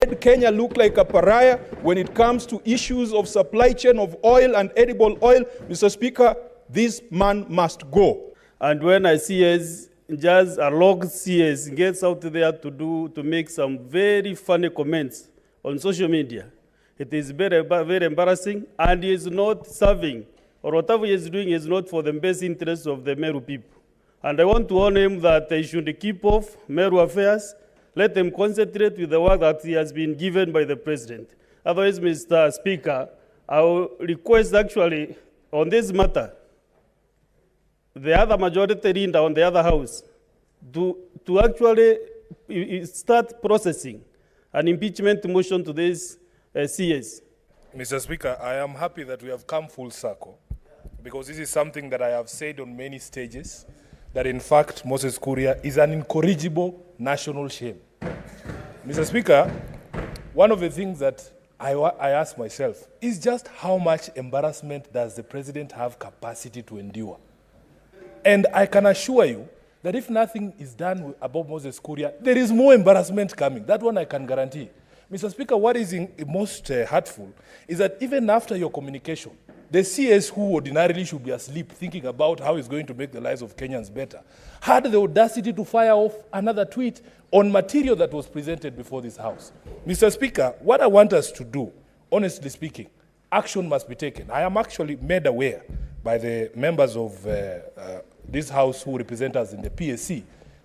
Kenya look like a pariah when it comes to issues of supply chain of oil and edible oil. Mr. Speaker, this man must go. And when I see as just a log CS gets out there to make some very funny comments on social media, it is very, very embarrassing, and he is not serving, or whatever he is doing is not for the best interests of the Meru people. And I want to warn him that he should keep off Meru affairs. Let them concentrate with the work that he has been given by the president. Otherwise, Mr. Speaker, I will request actually on this matter, the other majority leader on the other house to actually start processing an impeachment motion to this CS. Mr. Speaker, I am happy that we have come full circle, because this is something that I have said on many stages, that in fact Moses Kuria is an incorrigible national shame. Mr. Speaker, one of the things that I ask myself is just how much embarrassment does the president have capacity to endure? And I can assure you that if nothing is done about Moses Kuria, there is more embarrassment coming. That one I can guarantee. Mr. Speaker, what is most hurtful is that even after your communication, the CS who ordinarily should be asleep thinking about how he's going to make the lives of Kenyans better had the audacity to fire off another tweet on material that was presented before this House. Mr. Speaker, what I want us to do, honestly speaking, action must be taken. I am actually made aware by the members of this House who represent us in the PSC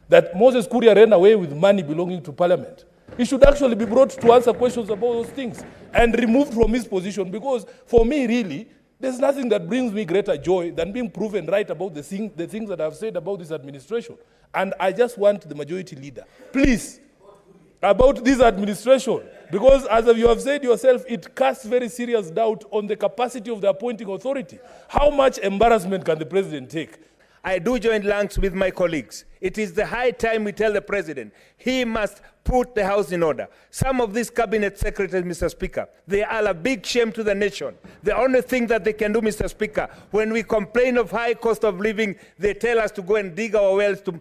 that Moses Kuria ran away with money belonging to Parliament. He should actually be brought to answer questions about those things and removed from his position, because for me, really, there's nothing that brings me greater joy than being proven right about the things that I've said about this administration. And I just want the majority leader, please, about this administration, because as you have said yourself, it casts very serious doubt on the capacity of the appointing authority. How much embarrassment can the president take? I do join ranks with my colleagues. It is the high time we tell the president he must put the house in order. Some of these cabinet secretaries, Mr. Speaker, they are a big shame to the nation. The only thing that they can do, Mr. Speaker, when we complain of high cost of living, they tell us to go and dig our wells to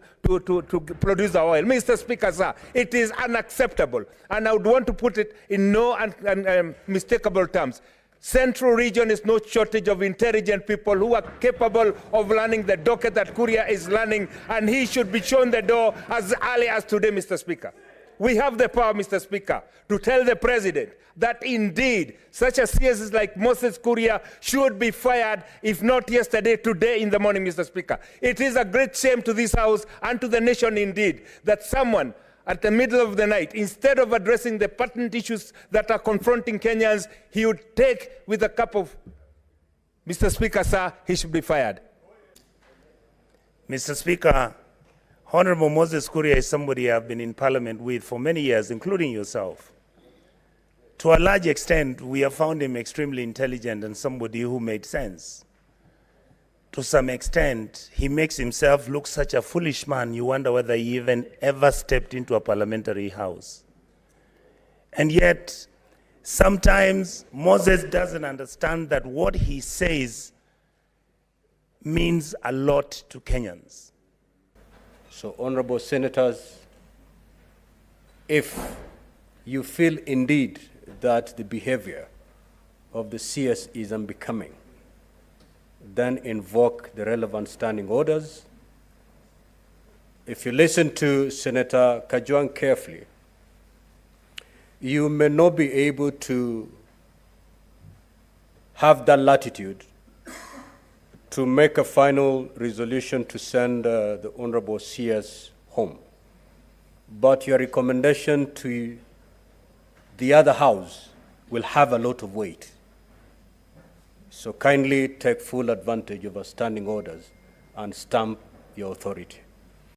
produce our oil. Mr. Speaker, sir, it is unacceptable. And I would want to put it in no unmistakable terms. Central region is no shortage of intelligent people who are capable of learning the docket that Kuria is learning, and he should be shown the door as early as today, Mr. Speaker. We have the power, Mr. Speaker, to tell the president that indeed such a CS like Moses Kuria should be fired, if not yesterday, today in the morning, Mr. Speaker. It is a great shame to this House and to the nation indeed that someone at the middle of the night, instead of addressing the pertinent issues that are confronting Kenyans, he would take with a cup of, Mr. Speaker, sir, he should be fired. Mr. Speaker, Honorable Moses Kuria is somebody I've been in Parliament with for many years, including yourself. To a large extent, we have found him extremely intelligent and somebody who made sense. To some extent, he makes himself look such a foolish man, you wonder whether he even ever stepped into a parliamentary house. And yet, sometimes Moses doesn't understand that what he says means a lot to Kenyans. So, honorable senators, if you feel indeed that the behavior of the CS is unbecoming, then invoke the relevant standing orders. If you listen to Senator Kajwang carefully, you may not be able to have that latitude to make a final resolution to send the Honorable CS home. But your recommendation to the other house will have a lot of weight. So kindly take full advantage of our standing orders and stamp your authority.